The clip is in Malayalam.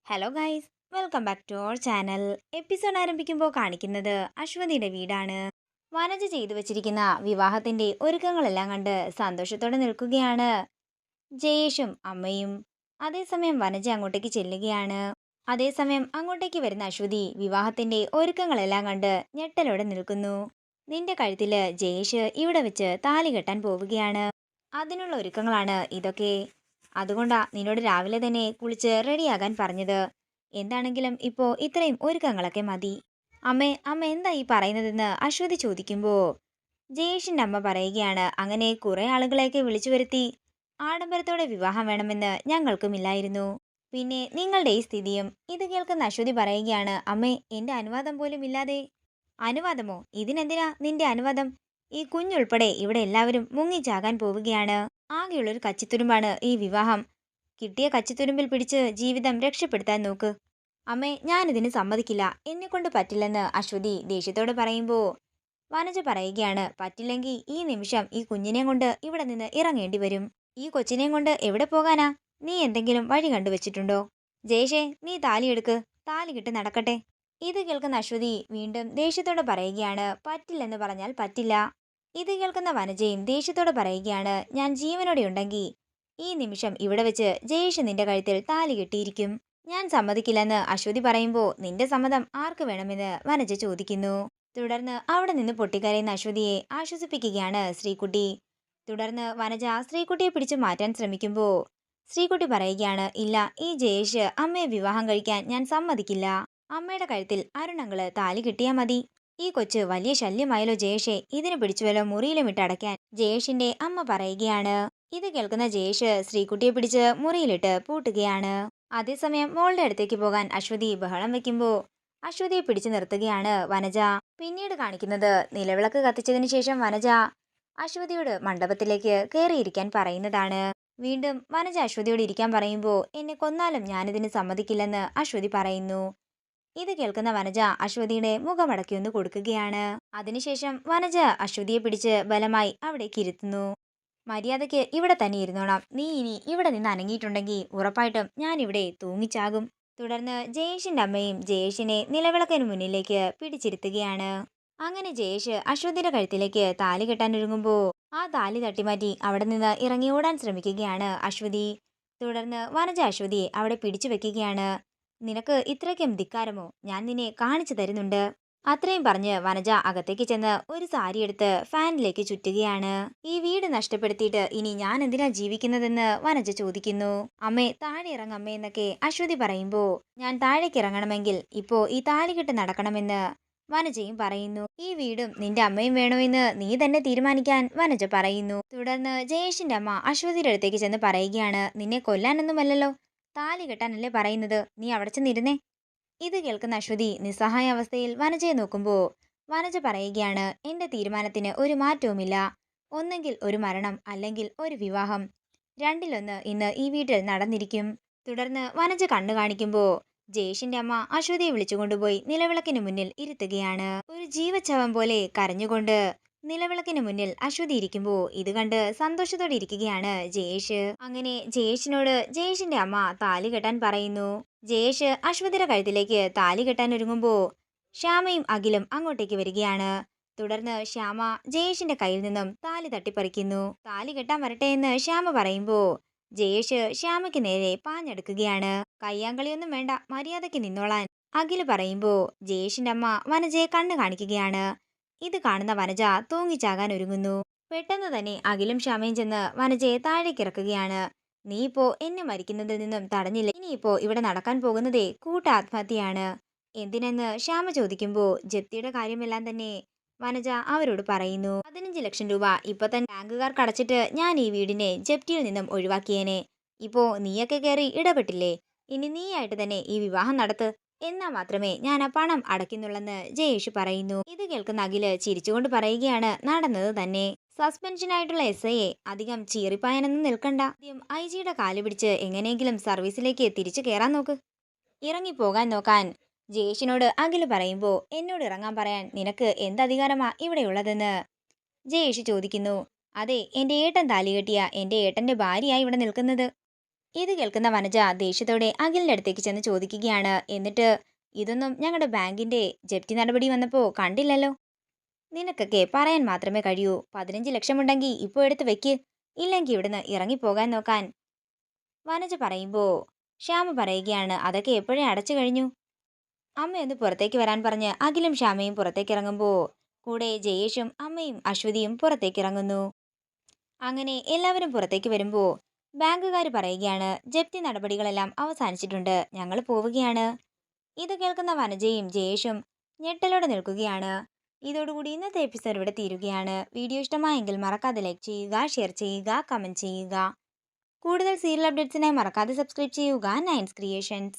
Hello guys, welcome back to our channel. Episode ആരംഭിക്കുമ്പോൾ കാണിക്കുന്നത് അശ്വതിയുടെ വീടാണ്. വനജ ചെയ്തു വെച്ചിരിക്കുന്ന വിവാഹത്തിന്റെ ഒരുക്കങ്ങളെല്ലാം കണ്ട് സന്തോഷത്തോടെ നിൽക്കുകയാണ് ജയേഷും അമ്മയും. അതേസമയം വനജ അങ്ങോട്ടേക്ക് ചെല്ലുകയാണ്. അതേസമയം അങ്ങോട്ടേക്ക് വരുന്ന അശ്വതി വിവാഹത്തിന്റെ ഒരുക്കങ്ങളെല്ലാം കണ്ട് ഞെട്ടലോടെ നിൽക്കുന്നു. നിന്റെ കഴുത്തില് ജയേഷ് ഇവിടെ വെച്ച് താലി കെട്ടാൻ പോവുകയാണ്. അതിനുള്ള ഒരുക്കങ്ങളാണ് ഇതൊക്കെ. അതുകൊണ്ടാ നിന്നോട് രാവിലെ തന്നെ കുളിച്ച് റെഡിയാകാൻ പറഞ്ഞത്. എന്താണെങ്കിലും ഇപ്പോ ഇത്രയും ഒരുക്കങ്ങളൊക്കെ മതി. അമ്മ എന്താ ഈ പറയുന്നതെന്ന് അശ്വതി ചോദിക്കുമ്പോ ജയേഷിന്റെ അമ്മ പറയുകയാണ്, അങ്ങനെ കുറെ ആളുകളെയൊക്കെ വിളിച്ചു വരുത്തി ആഡംബരത്തോടെ വിവാഹം വേണമെന്ന് ഞങ്ങൾക്കുമില്ലായിരുന്നു. പിന്നെ നിങ്ങളുടെ ഈ സ്ഥിതിയും. ഇത് കേൾക്കുന്ന അശ്വതി പറയുകയാണ്, അമ്മേ, എന്റെ അനുവാദം പോലും ഇല്ലാതെ. അനുവാദമോ? ഇതിനെന്തിനാ നിന്റെ അനുവാദം? ഈ കുഞ്ഞുൾപ്പെടെ ഇവിടെ എല്ലാവരും മുങ്ങിച്ചാകാൻ പോവുകയാണ്. ആകെയുള്ളൊരു കച്ചിത്തുരുമ്പാണ് ഈ വിവാഹം. കിട്ടിയ കച്ചിത്തുരുമ്പിൽ പിടിച്ച് ജീവിതം രക്ഷപ്പെടുത്താൻ നോക്ക്. അമ്മേ, ഞാനിതിന് സമ്മതിക്കില്ല. എന്നെക്കൊണ്ട് പറ്റില്ലെന്ന് അശ്വതി ദേഷ്യത്തോടെ പറയുമ്പോ വനജ പറയുകയാണ്, പറ്റില്ലെങ്കിൽ ഈ നിമിഷം ഈ കുഞ്ഞിനെയും കൊണ്ട് ഇവിടെ നിന്ന് ഇറങ്ങേണ്ടി വരും. ഈ കൊച്ചിനെയും കൊണ്ട് എവിടെ പോകാനാ? നീ എന്തെങ്കിലും വഴി കണ്ടുവച്ചിട്ടുണ്ടോ? ജയേഷേ, നീ താലിയെടുക്ക്. താലി കിട്ടി നടക്കട്ടെ. ഇത് കേൾക്കുന്ന അശ്വതി വീണ്ടും ദേഷ്യത്തോടെ പറയുകയാണ്, പറ്റില്ലെന്ന് പറഞ്ഞാൽ പറ്റില്ല. ഇത് കേൾക്കുന്ന വനജയും ദേഷ്യത്തോടെ പറയുകയാണ്, ഞാൻ ജീവനോടെ ഉണ്ടെങ്കിൽ ഈ നിമിഷം ഇവിടെ വെച്ച് ജയേഷ് നിന്റെ കഴുത്തിൽ താലി കെട്ടിയിരിക്കും. ഞാൻ സമ്മതിക്കില്ലെന്ന് അശ്വതി പറയുമ്പോ നിന്റെ സമ്മതം ആർക്ക് വേണമെന്ന് വനജ ചോദിക്കുന്നു. തുടർന്ന് അവിടെ നിന്ന് പൊട്ടിക്കരയുന്ന അശ്വതിയെ ആശ്വസിപ്പിക്കുകയാണ് ശ്രീകുട്ടി. തുടർന്ന് വനജ ശ്രീകുട്ടിയെ പിടിച്ചു മാറ്റാൻ ശ്രമിക്കുമ്പോ ശ്രീകുട്ടി പറയുകയാണ്, ഇല്ല, ഈ ജയേഷ് അമ്മയെ വിവാഹം കഴിക്കാൻ ഞാൻ സമ്മതിക്കില്ല. അമ്മയുടെ കഴുത്തിൽ അരുണങ്ങള് താലി കിട്ടിയാ മതി. ഈ കൊച്ച് വലിയ ശല്യമായല്ലോ ജയേഷെ, ഇതിനെ പിടിച്ചുവല്ലോ മുറിയിലും ഇട്ടടയ്ക്കാൻ ജയേഷിന്റെ അമ്മ പറയുകയാണ്. ഇത് കേൾക്കുന്ന ജയേഷ് ശ്രീകുട്ടിയെ പിടിച്ച് മുറിയിലിട്ട് പൂട്ടുകയാണ്. അതേസമയം മോളുടെ അടുത്തേക്ക് പോകാൻ അശ്വതി ബഹളം വെക്കുമ്പോ അശ്വതിയെ പിടിച്ചു നിർത്തുകയാണ് വനജ. പിന്നീട് കാണിക്കുന്നത് നിലവിളക്ക് കത്തിച്ചതിന് ശേഷം വനജ അശ്വതിയോട് മണ്ഡപത്തിലേക്ക് കയറിയിരിക്കാൻ പറയുന്നതാണ്. വീണ്ടും വനജ അശ്വതിയോട് ഇരിക്കാൻ പറയുമ്പോ എന്നെ കൊന്നാലും ഞാനിതിന് സമ്മതിക്കില്ലെന്ന് അശ്വതി പറയുന്നു. ഇത് കേൾക്കുന്ന വനജ അശ്വതിയുടെ മുഖമടക്കിയൊന്ന് കൊടുക്കുകയാണ്. അതിനുശേഷം വനജ അശ്വതിയെ പിടിച്ച് ബലമായി അവിടേക്ക് ഇരുത്തുന്നു. മര്യാദയ്ക്ക് ഇവിടെ തന്നെ ഇരുന്നോണം. നീ ഇനി ഇവിടെ നിന്ന് അനങ്ങിയിട്ടുണ്ടെങ്കിൽ ഉറപ്പായിട്ടും ഞാൻ ഇവിടെ തൂങ്ങിച്ചാകും. തുടർന്ന് ജയേഷിന്റെ അമ്മയും ജയേഷിനെ നിലവിളക്കിന് മുന്നിലേക്ക് പിടിച്ചിരുത്തുകയാണ്. അങ്ങനെ ജയേഷ് അശ്വതിയുടെ കഴുത്തിലേക്ക് താലി കെട്ടാനൊരുങ്ങുമ്പോ ആ താലി തട്ടിമാറ്റി അവിടെ നിന്ന് ഇറങ്ങി ഓടാൻ ശ്രമിക്കുകയാണ് അശ്വതി. തുടർന്ന് വനജ അശ്വതിയെ അവിടെ പിടിച്ചു വെക്കുകയാണ്. നിനക്ക് ഇത്രയ്ക്കും ധിക്കാരമോ? ഞാൻ നിന്നെ കാണിച്ചു തരുന്നുണ്ട്. അത്രയും പറഞ്ഞ് വനജ അകത്തേക്ക് ചെന്ന് ഒരു സാരി എടുത്ത് ഫാനിലേക്ക് ചുറ്റുകയാണ്. ഈ വീട് നഷ്ടപ്പെടുത്തിയിട്ട് ഇനി ഞാൻ എന്തിനാ ജീവിക്കുന്നതെന്ന് വനജ ചോദിക്കുന്നു. അമ്മേ, താഴെ ഇറങ്ങമ്മേ എന്നൊക്കെ അശ്വതി പറയുമ്പോ ഞാൻ താഴേക്ക് ഇറങ്ങണമെങ്കിൽ ഇപ്പോ ഈ താലികെട്ട് നടക്കണമെന്ന് വനജയും പറയുന്നു. ഈ വീടും നിന്റെ അമ്മയും വേണോ എന്ന് നീ തന്നെ തീരുമാനിക്കാൻ വനജ പറയുന്നു. തുടർന്ന് ജയേഷിന്റെ അമ്മ അശ്വതിയുടെ അടുത്തേക്ക് ചെന്ന് പറയുകയാണ്, നിന്നെ കൊല്ലാനൊന്നുമല്ലല്ലോ, താലി കെട്ടാനല്ലേ പറയുന്നത്, നീ അവിടെ ചെന്നിരുന്നേ. ഇത് കേൾക്കുന്ന അശ്വതി നിസ്സഹായ അവസ്ഥയിൽ വനജയെ നോക്കുമ്പോ വനജ പറയുകയാണ്, എന്റെ തീരുമാനത്തിന് ഒരു മാറ്റവുമില്ല. ഒന്നെങ്കിൽ ഒരു മരണം, അല്ലെങ്കിൽ ഒരു വിവാഹം. രണ്ടിലൊന്ന് ഇന്ന് ഈ വീട്ടിൽ നടന്നിരിക്കും. തുടർന്ന് വനജ കണ്ണു കാണിക്കുമ്പോ ജയേഷിന്റെ അമ്മ അശ്വതിയെ വിളിച്ചുകൊണ്ടുപോയി നിലവിളക്കിന് മുന്നിൽ ഇരുത്തുകയാണ്. ഒരു ജീവച്ഛവം പോലെ കരഞ്ഞുകൊണ്ട് നിലവിളക്കിന് മുന്നിൽ അശ്വതി ഇരിക്കുമ്പോ ഇത് കണ്ട് സന്തോഷത്തോടെ ഇരിക്കുകയാണ് ജയേഷ്. അങ്ങനെ ജയേഷിനോട് ജയേഷിന്റെ അമ്മ താലി കെട്ടാൻ പറയുന്നു. ജയേഷ് അശ്വതിയുടെ കഴുത്തിലേക്ക് താലി കെട്ടാൻ ഒരുങ്ങുമ്പോ ശ്യാമയും അഖിലും അങ്ങോട്ടേക്ക് വരികയാണ്. തുടർന്ന് ശ്യാമ ജയേഷിന്റെ കയ്യിൽ നിന്നും താലി തട്ടിപ്പറിക്കുന്നു. താലി കെട്ടാൻ വരട്ടെ എന്ന് ശ്യാമ പറയുമ്പോ ജയേഷ് ശ്യാമയ്ക്ക് നേരെ പാഞ്ഞെടുക്കുകയാണ്. കയ്യാങ്കളിയൊന്നും വേണ്ട, മര്യാദയ്ക്ക് നിന്നോളാൻ അഖില് പറയുമ്പോ ജയേഷിന്റെ അമ്മ വനജയെ കണ്ണു കാണിക്കുകയാണ്. ഇത് കാണുന്ന വനജ തൂങ്ങിച്ചാകാൻ ഒരുങ്ങുന്നു. പെട്ടെന്ന് തന്നെ അഖിലും ശ്യാമയും ചെന്ന് വനജയെ താഴേക്കിറക്കുകയാണ്. നീ ഇപ്പോ എന്നെ മരിക്കുന്നതിൽ നിന്നും തടഞ്ഞില്ല. ഇനിയിപ്പോ ഇവിടെ നടക്കാൻ പോകുന്നതേ കൂട്ടാത്മഹത്യയാണ്. എന്തിനെന്ന് ശ്യാമ ചോദിക്കുമ്പോ ജപ്തിയുടെ കാര്യമെല്ലാം തന്നെ വനജ അവരോട് പറയുന്നു. 15 ലക്ഷം രൂപ ഇപ്പൊ തന്നെ ബാങ്കുകാർക്ക് അടച്ചിട്ട് ഞാൻ ഈ വീടിനെ ജപ്തിയിൽ നിന്നും ഒഴിവാക്കിയേനെ. ഇപ്പോ നീയൊക്കെ കയറി ഇടപെട്ടില്ലേ, ഇനി നീയായിട്ട് തന്നെ ഈ വിവാഹം നടത്ത്. എന്നാ മാത്രമേ ഞാൻ ആ പണം അടയ്ക്കുന്നുള്ളെന്ന് ജയേഷ് പറയുന്നു. ഇത് കേൾക്കുന്ന അഖില് ചിരിച്ചുകൊണ്ട് പറയുകയാണ്, നടന്നത് തന്നെ. സസ്പെൻഷനായിട്ടുള്ള SIയെ അധികം ചീറിപ്പായാനൊന്നും നിൽക്കണ്ട. ആദ്യം IG-യുടെ കാല് പിടിച്ച് എങ്ങനെയെങ്കിലും സർവീസിലേക്ക് തിരിച്ചു കയറാൻ നോക്ക്. ഇറങ്ങിപ്പോകാൻ നോക്കാൻ ജയേഷിനോട് അഖില് പറയുമ്പോ എന്നോട് ഇറങ്ങാൻ പറയാൻ നിനക്ക് എന്തധികാരമാ ഇവിടെയുള്ളതെന്ന് ജയേഷ് ചോദിക്കുന്നു. അതെ, എന്റെ ഏട്ടൻ താലി കെട്ടിയ എന്റെ ഏട്ടന്റെ ഭാര്യയായി ഇവിടെ നിൽക്കുന്നത്. ഇത് കേൾക്കുന്ന വനജ ദേഷ്യത്തോടെ അഖിലിന്റെ അടുത്തേക്ക് ചെന്ന് ചോദിക്കുകയാണ്. എന്നിട്ട് ഇതൊന്നും ഞങ്ങളുടെ ബാങ്കിന്റെ ജപ്തി നടപടി വന്നപ്പോ കണ്ടില്ലല്ലോ. നിനക്കൊക്കെ പറയാൻ മാത്രമേ കഴിയൂ. 15 ലക്ഷം ഉണ്ടെങ്കിൽ ഇപ്പോൾ എടുത്ത് വെക്ക്, ഇല്ലെങ്കിൽ ഇവിടുന്ന് ഇറങ്ങിപ്പോകാൻ നോക്കാൻ. വനജ പറയുമ്പോ ശ്യാമ പറയുകയാണ്, അതൊക്കെ എപ്പോഴേ അടച്ചു കഴിഞ്ഞു. അമ്മയൊന്ന് പുറത്തേക്ക് വരാൻ പറഞ്ഞ് അഖിലും ശ്യാമയും പുറത്തേക്ക് ഇറങ്ങുമ്പോ കൂടെ ജയേഷും അമ്മയും അശ്വതിയും പുറത്തേക്ക് ഇറങ്ങുന്നു. അങ്ങനെ എല്ലാവരും പുറത്തേക്ക് വരുമ്പോ ബാങ്കുകാർ പറയുകയാണ്, ജപ്തി നടപടികളെല്ലാം അവസാനിച്ചിട്ടുണ്ട്, ഞങ്ങൾ പോവുകയാണ്. ഇത് കേൾക്കുന്ന വനജയും ജയേഷും ഞെട്ടലോടെ നിൽക്കുകയാണ്. ഇതോടുകൂടി ഇന്നത്തെ എപ്പിസോഡ് ഇവിടെ തീരുകയാണ്. വീഡിയോ ഇഷ്ടമായെങ്കിൽ മറക്കാതെ ലൈക്ക് ചെയ്യുക, ഷെയർ ചെയ്യുക, കമന്റ് ചെയ്യുക. കൂടുതൽ സീരിയൽ അപ്ഡേറ്റ്സിനായി മറക്കാതെ സബ്സ്ക്രൈബ് ചെയ്യുക നയൻസ് ക്രിയേഷൻസ്.